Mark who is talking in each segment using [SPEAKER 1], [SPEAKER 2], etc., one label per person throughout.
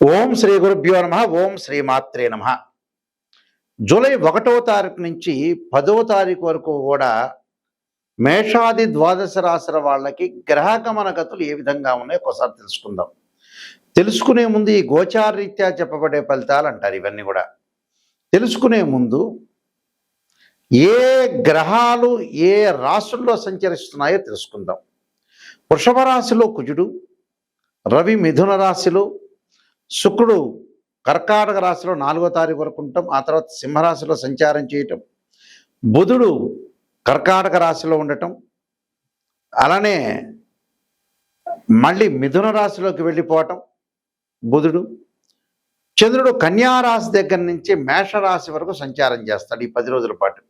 [SPEAKER 1] ఓం శ్రీ గురుభ్యో నమ. ఓం శ్రీ మాత్రే నమ. జూలై 1వ తారీఖు నుంచి 10వ తారీఖు వరకు కూడా మేషాది ద్వాదశ రాశుల వాళ్ళకి గ్రహగమన గతులు ఏ విధంగా ఉన్నాయో ఒకసారి తెలుసుకుందాం. తెలుసుకునే ముందు ఈ గోచారరీత్యా చెప్పబడే ఫలితాలు అంటారు. ఇవన్నీ కూడా తెలుసుకునే ముందు ఏ గ్రహాలు ఏ రాశుల్లో సంచరిస్తున్నాయో తెలుసుకుందాం. వృషభ రాశిలో కుజుడు, రవి మిథున రాశిలో, శుక్రుడు కర్కాటక రాశిలో 4వ తారీఖు వరకు ఉంటాం. ఆ తర్వాత సింహరాశిలో సంచారం చేయటం, బుధుడు కర్కాటక రాశిలో ఉండటం, అలానే మళ్ళీ మిథున రాశిలోకి వెళ్ళిపోవటం బుధుడు. చంద్రుడు కన్యా రాశి దగ్గర నుంచి మేషరాశి వరకు సంచారం చేస్తాడు ఈ 10 రోజుల పాటు.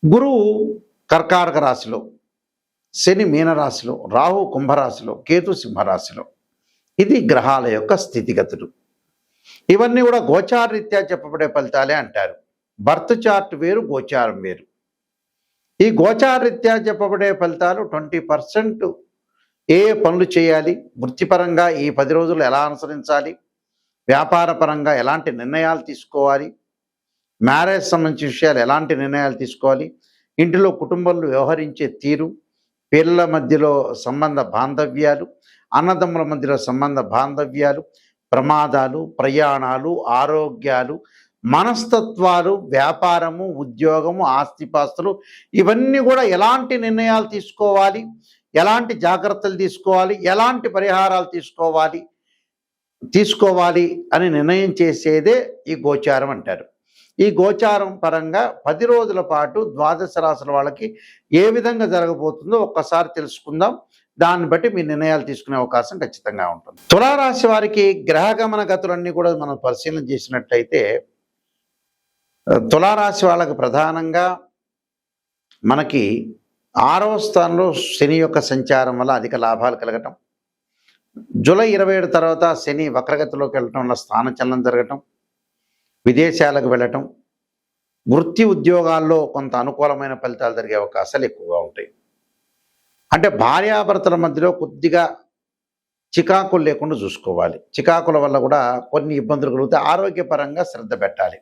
[SPEAKER 1] గురువు కర్కాటక రాశిలో, శని మీనరాశిలో, రాహు కుంభరాశిలో, కేతు సింహరాశిలో. ఇది గ్రహాల యొక్క స్థితిగతులు. ఇవన్నీ కూడా గోచారరీత్యా చెప్పబడే ఫలితాలే అంటారు. బర్త్ చార్ట్ వేరు, గోచారం వేరు. ఈ గోచారరీత్యా చెప్పబడే ఫలితాలు 20% ఏ పనులు చేయాలి, వృత్తిపరంగా ఈ 10 రోజులు ఎలా అనుసరించాలి, వ్యాపార పరంగా ఎలాంటి నిర్ణయాలు తీసుకోవాలి, మ్యారేజ్ సంబంధించిన విషయాలు ఎలాంటి నిర్ణయాలు తీసుకోవాలి, ఇంటిలో కుటుంబంలో వ్యవహరించే తీరు, పిల్లల మధ్యలో సంబంధ బాంధవ్యాలు, అన్నదమ్ముల మధ్యలో సంబంధ బాంధవ్యాలు, ప్రమాదాలు, ప్రయాణాలు, ఆరోగ్యాలు, మనస్తత్వాలు, వ్యాపారము, ఉద్యోగము, ఆస్తిపాస్తులు, ఇవన్నీ కూడా ఎలాంటి నిర్ణయాలు తీసుకోవాలి, ఎలాంటి జాగ్రత్తలు తీసుకోవాలి, ఎలాంటి పరిహారాలు తీసుకోవాలి అని నిర్ణయం చేసేదే ఈ గోచారం అంటారు. ఈ గోచారం పరంగా 10 రోజుల పాటు ద్వాదశ రాశుల వాళ్ళకి ఏ విధంగా జరగబోతుందో ఒక్కసారి తెలుసుకుందాం. దాన్ని బట్టి మీ నిర్ణయాలు తీసుకునే అవకాశం ఖచ్చితంగా ఉంటుంది. తులారాశి వారికి గ్రహగమన గతులన్నీ కూడా మనం పరిశీలన చేసినట్టయితే తులారాశి వాళ్ళకి ప్రధానంగా మనకి 6వ స్థానంలో శని యొక్క సంచారం వల్ల అధిక లాభాలు కలగటం, జూలై 27 తర్వాత శని వక్రగతిలోకి వెళ్ళటం వల్ల స్థానచలనం జరగటం, విదేశాలకు వెళ్ళటం, వృత్తి ఉద్యోగాల్లో కొంత అనుకూలమైన ఫలితాలు జరిగే అవకాశాలు ఎక్కువగా ఉంటాయి. అంటే భార్యాభర్తల మధ్యలో కొద్దిగా చికాకులు లేకుండా చూసుకోవాలి. చికాకుల వల్ల కూడా కొన్ని ఇబ్బందులు కలుగుతాయి. ఆరోగ్యపరంగా శ్రద్ధ పెట్టాలి.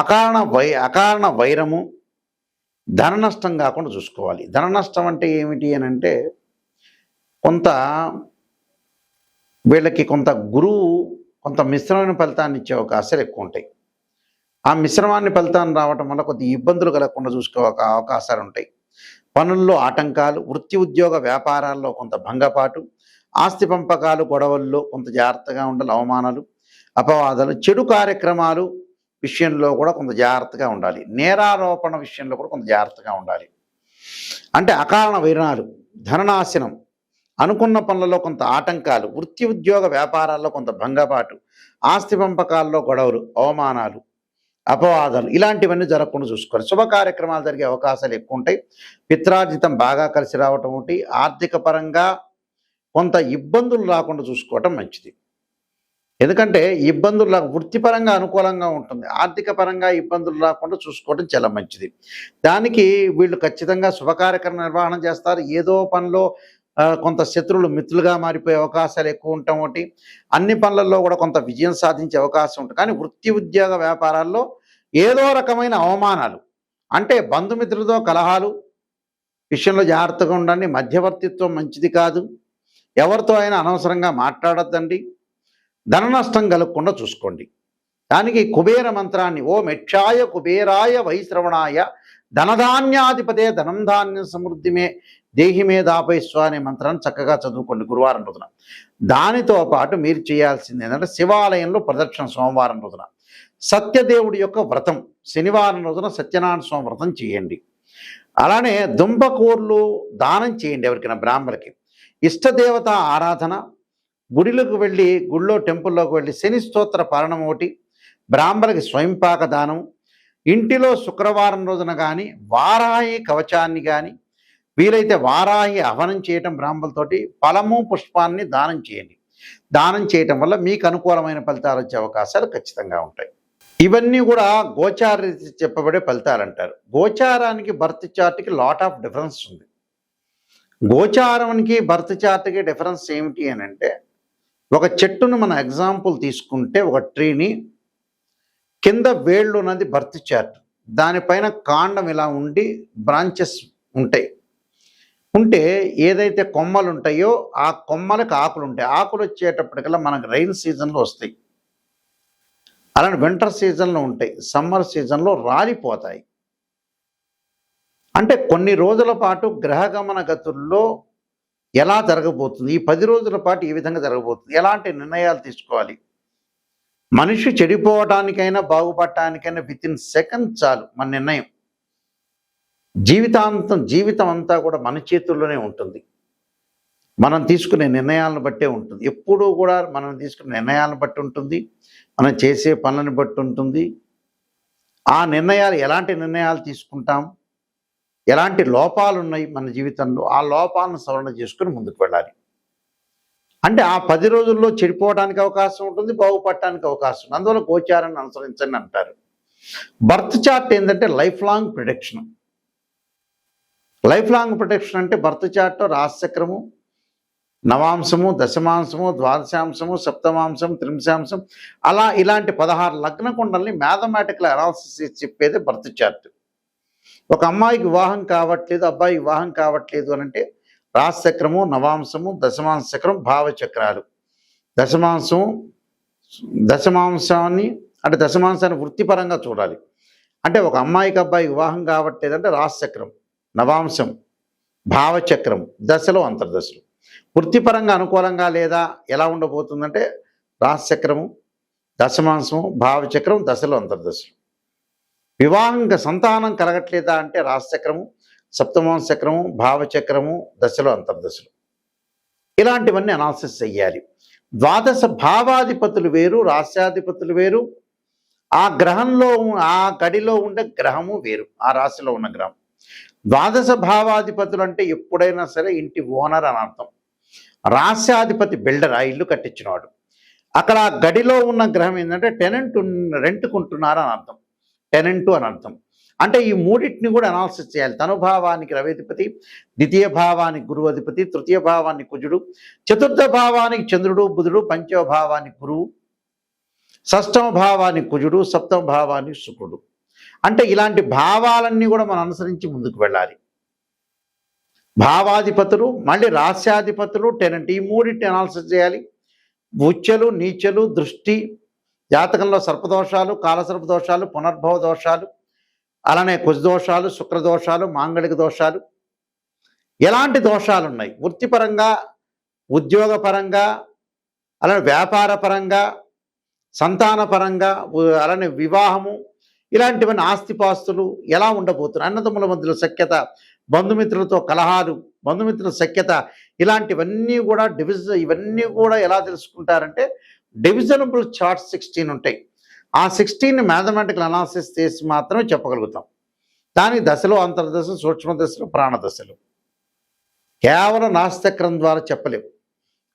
[SPEAKER 1] అకారణ వైరము, ధన నష్టం కాకుండా చూసుకోవాలి. ధన నష్టం అంటే ఏమిటి అని అంటే కొంత వీళ్ళకి కొంత గురువు కొంత మిశ్రమైన ఫలితాన్ని ఇచ్చే అవకాశాలు ఎక్కువ ఉంటాయి. ఆ మిశ్రమాన్ని ఫలితాన్ని రావటం వల్ల కొద్ది ఇబ్బందులు కలగకుండా చూసుకో అవకాశాలు ఉంటాయి. పనుల్లో ఆటంకాలు, వృత్తి ఉద్యోగ వ్యాపారాల్లో కొంత భంగపాటు, ఆస్తి పంపకాలు గొడవల్లో కొంత జాగ్రత్తగా ఉండాలి. అవమానాలు, అపవాదాలు, చెడు కార్యక్రమాలు విషయంలో కూడా కొంత జాగ్రత్తగా ఉండాలి. నేరారోపణ విషయంలో కూడా కొంత జాగ్రత్తగా ఉండాలి. అంటే అకారణ వైరాలు, ధననాశనం, అనుకున్న పనులలో కొంత ఆటంకాలు, వృత్తి ఉద్యోగ వ్యాపారాల్లో కొంత భంగపాటు, ఆస్తి పంపకాల్లో గొడవలు, అవమానాలు, అపవాదాలు, ఇలాంటివన్నీ జరగకుండా చూసుకోవాలి. శుభ కార్యక్రమాలు జరిగే అవకాశాలు ఎక్కువ ఉంటాయి. పిత్రార్జితం బాగా కలిసి రావటం ఒకటి, ఆర్థిక పరంగా కొంత ఇబ్బందులు రాకుండా చూసుకోవటం మంచిది. ఎందుకంటే ఇబ్బందులు వృత్తిపరంగా అనుకూలంగా ఉంటుంది, ఆర్థిక పరంగా ఇబ్బందులు రాకుండా చూసుకోవటం చాలా మంచిది. దానికి వీళ్ళు ఖచ్చితంగా శుభ కార్యక్రమ నిర్వహణ చేస్తారు. ఏదో పనిలో కొంత శత్రువులు మిత్రులుగా మారిపోయే అవకాశాలు ఎక్కువ ఉండటం ఒకటి, అన్ని పనులలో కూడా కొంత విజయం సాధించే అవకాశం ఉంటుంది. కానీ వృత్తి ఉద్యోగ వ్యాపారాల్లో ఏదో రకమైన అవమానాలు, అంటే బంధుమిత్రులతో కలహాలు విషయంలో జాగ్రత్తగా ఉండండి. మధ్యవర్తిత్వం మంచిది కాదు. ఎవరితో అయినా అనవసరంగా మాట్లాడొద్దండి. ధన నష్టం కలగకుండా చూసుకోండి. దానికి కుబేర మంత్రాన్ని ఓం యక్షాయ కుబేరాయ వైశ్రవణాయ ధనధాన్యాధిపతే ధనం ధాన్య సమృద్ధిమే దేహిమే దాపైస్వ అనే మంత్రాన్ని చక్కగా చదువుకోండి గురువారం రోజున. దానితో పాటు మీరు చేయాల్సింది ఏంటంటే శివాలయంలో ప్రదక్షిణ సోమవారం రోజున, సత్యదేవుడి యొక్క వ్రతం శనివారం రోజున సత్యనారాయణ స్వామి వ్రతం చేయండి. అలానే దుంపకూర్లు దానం చేయండి ఎవరికైనా బ్రాహ్మణులకి. ఇష్టదేవత ఆరాధన, గుడిలకు వెళ్ళి గుళ్ళో టెంపుల్లోకి వెళ్ళి శని స్తోత్ర పాలనం ఒకటి, బ్రాహ్మణులకి స్వయంపాక దానం, ఇంటిలో శుక్రవారం రోజున కానీ వారాహి కవచాన్ని కానీ వీలైతే వారాహి హవనం చేయటం బ్రాహ్మణులతోటి, ఫలము పుష్పాన్ని దానం చేయండి. దానం చేయటం వల్ల మీకు అనుకూలమైన ఫలితాలు వచ్చే అవకాశాలు ఖచ్చితంగా ఉంటాయి. ఇవన్నీ కూడా గోచార చెప్పబడే ఫలితాలు అంటారు. గోచారానికి బర్త్ చార్ట్కి లాట్ ఆఫ్ డిఫరెన్స్ ఉంది. గోచారానికి బర్త్ చార్ట్కి డిఫరెన్స్ ఏమిటి అని అంటే ఒక చెట్టును మన ఎగ్జాంపుల్ తీసుకుంటే, ఒక ట్రీని కింద వేళ్ళు ఉన్నది బర్త్ చార్ట్, దానిపైన కాండం ఇలా ఉండి బ్రాంచెస్ ఉంటాయి. ఉంటే ఏదైతే కొమ్మలు ఉంటాయో ఆ కొమ్మలకు ఆకులు ఉంటాయి. ఆకులు వచ్చేటప్పటికల్లా మనకు రైన్ సీజన్లో వస్తాయి, అలానే వింటర్ సీజన్లో ఉంటాయి, సమ్మర్ సీజన్లో రాలిపోతాయి. అంటే కొన్ని రోజుల పాటు గ్రహగమన గతుల్లో ఎలా జరగబోతుంది, ఈ 10 రోజుల పాటు ఈ విధంగా జరగబోతుంది, ఎలాంటి నిర్ణయాలు తీసుకోవాలి, మనిషి చెడిపోవటానికైనా బాగుపడటానికైనా వితిన్ సెకండ్ చాలు మన నిర్ణయం. జీవితం అంతా కూడా మన చేతుల్లోనే ఉంటుంది. మనం తీసుకునే నిర్ణయాలను బట్టే ఉంటుంది. ఎప్పుడూ కూడా మనం తీసుకునే నిర్ణయాలను బట్టి ఉంటుంది, మనం చేసే పనులను బట్టి ఉంటుంది. ఆ నిర్ణయాలు ఎలాంటి నిర్ణయాలు తీసుకుంటాం, ఎలాంటి లోపాలు ఉన్నాయి మన జీవితంలో, ఆ లోపాలను సవరణ చేసుకుని ముందుకు వెళ్ళాలి. అంటే ఆ 10 రోజుల్లో చెడిపోవడానికి అవకాశం ఉంటుంది, బాగుపడటానికి అవకాశం ఉంది. అందువల్ల గోచారాన్ని అనుసరించండి అంటారు. బర్త్ చార్ట్ ఏంటంటే life long protection. Life long protection అంటే బర్త్ చార్ట్లో రాశిచక్రము, నవాంశము, దశమాంశము, ద్వాదశాంశము, సప్తమాంశం, త్రింశాంశం, అలా ఇలాంటి 16 లగ్న కుండల్ని మ్యాథమెటికల్ అనాలిసిస్ చెప్పేది బర్త్ చార్ట్. ఒక అమ్మాయికి వివాహం కావట్లేదు, అబ్బాయికి వివాహం కావట్లేదు అని అంటే రాశిచక్రము, నవాంశము, దశమాంశ చక్రం, భావచక్రాలు. దశమాంశాన్ని అంటే దశమాంశాన్ని వృత్తిపరంగా చూడాలి. అంటే ఒక అమ్మాయికి అబ్బాయికి వివాహం కావట్లేదంటే రాశిచక్రం, నవాంశం, భావచక్రం, దశలో అంతర్దశలు. వృత్తిపరంగా అనుకూలంగా లేదా ఎలా ఉండబోతుందంటే రాశిచక్రము, దశమాంశము, భావచక్రం, దశలో అంతర్దశలు. వివాహంగా సంతానం కలగట్లేదా అంటే రాశిచక్రము, సప్తమాంశ చక్రము, భావచక్రము, దశలో అంతర్దశలు. ఇలాంటివన్నీ అనాలిసిస్ చెయ్యాలి. ద్వాదశ భావాధిపతులు వేరు, రాశ్యాధిపతులు వేరు, ఆ గ్రహంలో ఆ గడిలో ఉండే గ్రహము వేరు, ఆ రాశిలో ఉన్న గ్రహం. ద్వాదశ భావాధిపతులు అంటే ఎప్పుడైనా సరే ఇంటి ఓనర్ అని అర్థం. రాశ్యాధిపతి బిల్డర్, ఆ ఇల్లు కట్టించినవాడు. అక్కడ గడిలో ఉన్న గ్రహం ఏంటంటే టెనెంట్, రెంట్కుంటున్నారు అని అర్థం, టెనెంటు అని అర్థం. అంటే ఈ మూడింటిని కూడా అనాలిసిస్ చేయాలి. తనుభావానికి రవిధిపతి, ద్వితీయ భావానికి గురువు అధిపతి, తృతీయ భావానికి కుజుడు, చతుర్థ భావానికి చంద్రుడు బుధుడు, పంచమ భావానికి గురువు, షష్టమ భావానికి కుజుడు, సప్తమ భావానికి శుక్రుడు. అంటే ఇలాంటి భావాలన్నీ కూడా మనం అనుసరించి ముందుకు వెళ్ళాలి. భావాధిపతులు, మళ్ళీ రాశ్యాధిపతులు, టెనెంట్, ఈ మూడింటిని అనాలిసిస్ చేయాలి. ఉచ్చలు, నీచలు, దృష్టి, జాతకంలో సర్పదోషాలు, కాలసర్ప దోషాలు, పునర్భవ దోషాలు, అలానే కుజదోషాలు, శుక్రదోషాలు, మాంగళిక దోషాలు, ఎలాంటి దోషాలు ఉన్నాయి వృత్తిపరంగా, ఉద్యోగపరంగా, అలానే వ్యాపారపరంగా, సంతానపరంగా, అలానే వివాహము, ఇలాంటివన్నీ ఆస్తిపాస్తులు ఎలా ఉండబోతున్నాయి, అన్నదమ్ముల మధ్యలో సఖ్యత, బంధుమిత్రులతో కలహాలు, బంధుమిత్రుల సఖ్యత, ఇలాంటివన్నీ కూడా ఇవన్నీ కూడా ఎలా తెలుసుకుంటారంటే డివిజనబుల్ చార్ట్స్ 16 ఉంటాయి. ఆ 16ని మ్యాథమెటికల్ అనాలిసిస్ చేసి మాత్రమే చెప్పగలుగుతాం. దానికి దశలో అంతర్దశ, సూక్ష్మ దశలు, ప్రాణదశలు కేవలం నాస్తిచక్రం ద్వారా చెప్పలేము.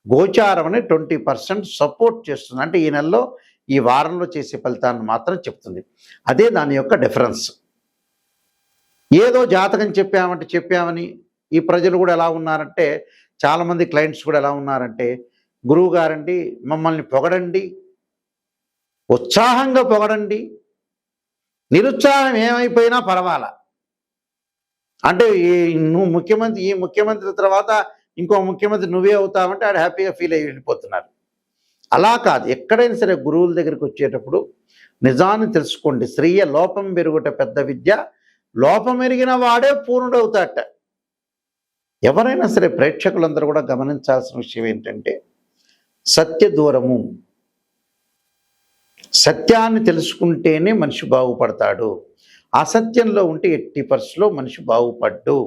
[SPEAKER 1] గోచారం అని 20% సపోర్ట్ చేస్తుంది. అంటే ఈ నెలలో, ఈ వారంలో చేసే ఫలితాన్ని మాత్రం చెప్తుంది. అదే దాని యొక్క డిఫరెన్స్. ఏదో జాతకం చెప్పామని ఈ ప్రజలు కూడా ఎలా ఉన్నారంటే, చాలామంది క్లయింట్స్ కూడా ఎలా ఉన్నారంటే, గురువు గారండి మమ్మల్ని పొగడండి, ఉత్సాహంగా పొగడండి, నిరుత్సాహం ఏమైపోయినా పర్వాలా, అంటే ఈ ముఖ్యమంత్రి తర్వాత ఇంకో ముఖ్యమంత్రి నువ్వే అవుతావంటే ఆడు హ్యాపీగా ఫీల్ అయ్యి వెళ్ళిపోతున్నారు. అలా కాదు, ఎక్కడైనా సరే గురువుల దగ్గరికి వచ్చేటప్పుడు నిజాన్ని తెలుసుకోండి. శ్రీయ లోపం పెరుగుట పెద్ద విద్య, లోపం ఎరిగిన వాడే పూర్ణుడవుతాట. ఎవరైనా సరే ప్రేక్షకులందరూ కూడా గమనించాల్సిన విషయం ఏంటంటే, సత్య దూరము. సత్యాన్ని తెలుసుకుంటేనే మనిషి బాగుపడతాడు. అసత్యంలో ఉంటే 80% మనిషి బాగుపడ్డు.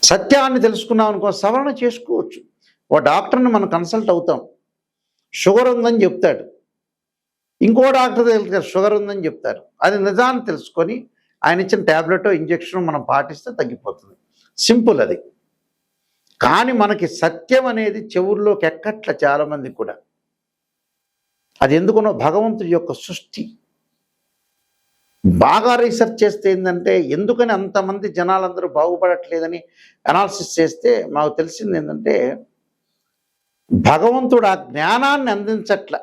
[SPEAKER 1] సత్యాన్ని తెలుసుకున్నాం అనుకో, సవరణ చేసుకోవచ్చు. ఓ డాక్టర్ని మనం కన్సల్ట్ అవుతాం, షుగర్ ఉందని చెప్తాడు. ఇంకో డాక్టర్ దగ్గర షుగర్ ఉందని చెప్తారు. అది నిజాన్ని తెలుసుకొని ఆయన ఇచ్చిన ట్యాబ్లెట్, ఇంజెక్షన్ మనం పాటిస్తే తగ్గిపోతుంది. సింపుల్ అది. కానీ మనకి సత్యం అనేది చెవుల్లోకి ఎక్కట్ల చాలామంది కూడా. అది ఎందుకునో భగవంతుడి యొక్క సృష్టి. బాగా రీసెర్చ్ చేస్తే ఏంటంటే, ఎందుకని అంతమంది జనాలందరూ బాగుపడట్లేదని అనాలిసిస్ చేస్తే మాకు తెలిసింది ఏంటంటే, భగవంతుడు ఆ జ్ఞానాన్ని అందించట్ల.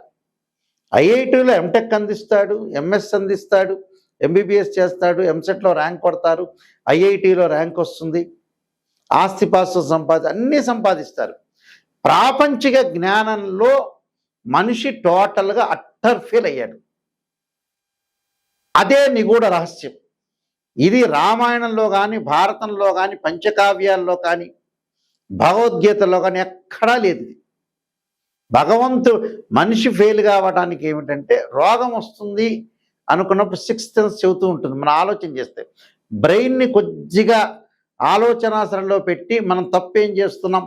[SPEAKER 1] ఐఐటీలో ఎంటెక్ అందిస్తాడు, ఎంఎస్ అందిస్తాడు, ఎంబీబీఎస్ చేస్తాడు, ఎంసెట్లో ర్యాంక్ కొడతారు, ఐఐటీలో ర్యాంక్ వస్తుంది, ఆస్తిపాస్తులు అన్నీ సంపాదిస్తారు. ప్రాపంచిక జ్ఞానంలో మనిషి టోటల్గా అట్టర్ ఫెయిల్ అయ్యాడు. అదే నిగూఢ రహస్యం. ఇది రామాయణంలో కానీ, భారతంలో కానీ, పంచకావ్యాల్లో కానీ, భగవద్గీతలో కానీ ఎక్కడా లేదు. మనిషి ఫెయిల్ కావడానికి ఏమిటంటే, రోగం వస్తుంది అనుకున్నప్పుడు సిక్స్త్ సెన్స్ చెబుతూ ఉంటుంది. మనం ఆలోచన చేస్తే బ్రెయిన్ని కొద్దిగా ఆలోచనాసరణలో పెట్టి మనం తప్పు ఏం చేస్తున్నాం,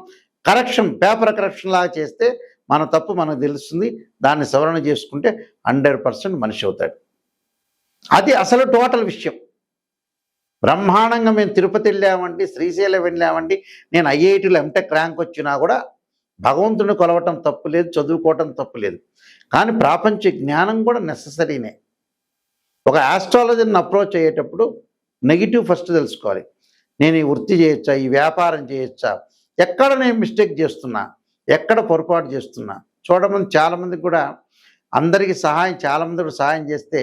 [SPEAKER 1] పేపర్ కరెక్షన్ లాగా చేస్తే మన తప్పు మనకు తెలుస్తుంది. దాన్ని సవరణ చేసుకుంటే 100% మనిషి అవుతాడు. అది అసలు టోటల్ విషయం. బ్రహ్మాండంగా మేము తిరుపతి వెళ్ళామండి, శ్రీశైలం వెళ్ళామండి, నేను ఐఐటీలో ఎంటెక్ ర్యాంక్ వచ్చినా కూడా భగవంతుని కొలవటం తప్పు లేదు, చదువుకోవటం తప్పు లేదు. కానీ ప్రాపంచ జ్ఞానం కూడా నెససరీనే. ఒక ఆస్ట్రాలజీని అప్రోచ్ అయ్యేటప్పుడు నెగిటివ్ ఫస్ట్ తెలుసుకోవాలి. నేను ఈ వృత్తి చేయొచ్చా, ఈ వ్యాపారం చేయొచ్చా, ఎక్కడ నేను మిస్టేక్ చేస్తున్నా, ఎక్కడ పొరపాటు చేస్తున్నా. చూడమని చాలామందికి కూడా అందరికీ చాలామంది కూడా సహాయం చేస్తే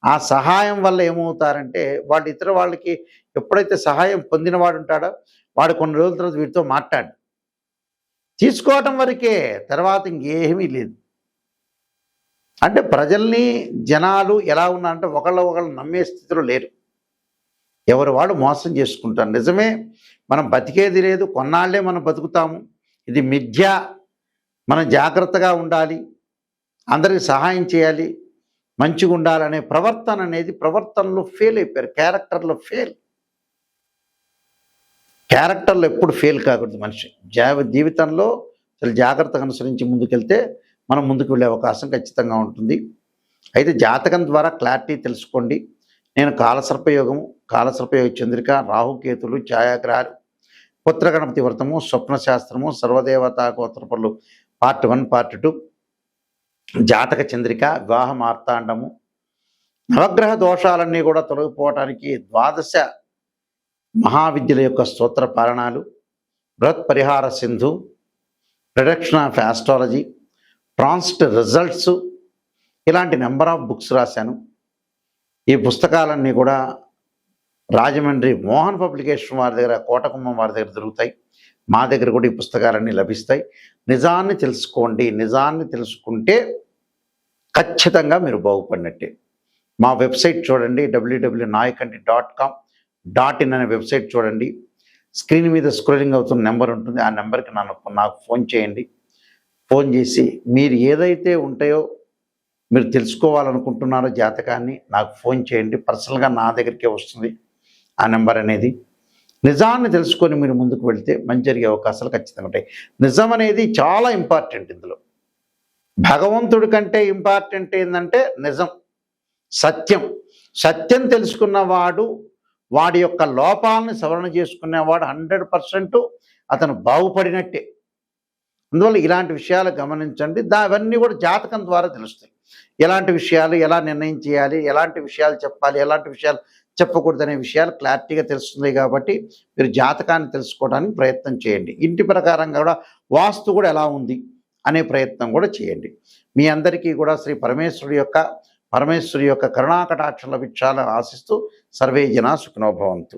[SPEAKER 1] ఆ సహాయం వల్ల ఏమవుతారంటే, వాళ్ళు ఇతర వాళ్ళకి ఎప్పుడైతే సహాయం పొందినవాడు ఉంటాడో వాడు కొన్ని రోజుల తర్వాత వీటితో మాట్లాడు, తీసుకోవటం వరకే, తర్వాత ఇంకేమీ లేదు. అంటే జనాలు ఎలా ఉన్నారంటే ఒకళ్ళు నమ్మే స్థితిలో లేరు. ఎవరు వాడు మోసం చేసుకుంటారు. నిజమే, మనం బతికేది లేదు, కొన్నాళ్లే మనం బతుకుతాము, ఇది మిథ్య, మనం జాగ్రత్తగా ఉండాలి, అందరికీ సహాయం చేయాలి, మంచిగా ఉండాలనే ప్రవర్తనలో ఫెయిల్ అయిపోయారు. క్యారెక్టర్లో ఎప్పుడు ఫెయిల్ కాకూడదు మనిషి. జీవితంలో చాలా జాగ్రత్తగా అనుసరించి ముందుకెళ్తే మనం ముందుకు వెళ్ళే అవకాశం ఖచ్చితంగా ఉంటుంది. అయితే జాతకం ద్వారా క్లారిటీ తెలుసుకోండి. నేను కాలసర్పయోగ చంద్రిక, రాహుకేతులు, ఛాయాగ్రహాలు, పుత్రగణపతి వ్రతము, స్వప్నశాస్త్రము, సర్వదేవతా గోత్రపరులు పార్ట్ 1, పార్ట్ 2, జాతక చంద్రిక, వివాహ మార్తాండము, నవగ్రహ దోషాలన్నీ కూడా తొలగిపోవటానికి 12 మహావిద్యల యొక్క స్తోత్ర పాలనాలు, బృహత్ పరిహార Sindhu, production of astrology, transit results, ఇలాంటి నెంబర్ ఆఫ్ బుక్స్ రాశాను. ఈ పుస్తకాలన్నీ కూడా రాజమండ్రి మోహన్ పబ్లికేషన్ వారి దగ్గర, కోటకుమ్మం వారి దగ్గర దొరుకుతాయి. మా దగ్గర కూడా ఈ పుస్తకాలన్నీ లభిస్తాయి. నిజాన్ని తెలుసుకోండి. నిజాన్ని తెలుసుకుంటే ఖచ్చితంగా మీరు బాగుపడినట్టే. మా వెబ్సైట్ చూడండి, www.nayakanti.com.in అనే వెబ్సైట్ చూడండి. స్క్రీన్ మీద స్క్రోలింగ్ అవుతున్న నెంబర్ ఉంటుంది, ఆ నెంబర్కి నాకు ఫోన్ చేయండి. ఫోన్ చేసి మీరు ఏదైతే ఉంటాయో, మీరు తెలుసుకోవాలనుకుంటున్నారో జాతకాన్ని నాకు ఫోన్ చేయండి. పర్సనల్గా నా దగ్గరికే వస్తుంది ఆ నెంబర్ అనేది. నిజాన్ని తెలుసుకొని మీరు ముందుకు వెళితే మంచి జరిగే అవకాశాలు ఖచ్చితంగా ఉంటాయి. నిజం అనేది చాలా ఇంపార్టెంట్. ఇందులో భగవంతుడి కంటే ఇంపార్టెంట్ ఏంటంటే నిజం, సత్యం తెలుసుకున్నవాడు, వాడి యొక్క లోపాలని సవరణ చేసుకునేవాడు 100% అతను బాగుపడినట్టే. అందువల్ల ఇలాంటి విషయాలు గమనించండి. అవన్నీ కూడా జాతకం ద్వారా తెలుస్తాయి. ఎలాంటి విషయాలు ఎలా నిర్ణయం చేయాలి, ఎలాంటి విషయాలు చెప్పాలి, ఎలాంటి విషయాలు చెప్పకూడదనే విషయాలు క్లారిటీగా తెలుస్తుంది. కాబట్టి మీరు జాతకాన్ని తెలుసుకోవడానికి ప్రయత్నం చేయండి. ఇంటి ప్రకారంగా కూడా వాస్తు కూడా ఎలా ఉంది అనే ప్రయత్నం కూడా చేయండి. మీ అందరికీ కూడా శ్రీ పరమేశ్వరి యొక్క కరుణాకటాక్షం లభించాలని ఆశిస్తూ సర్వే జనా సుఖినో భవంతు.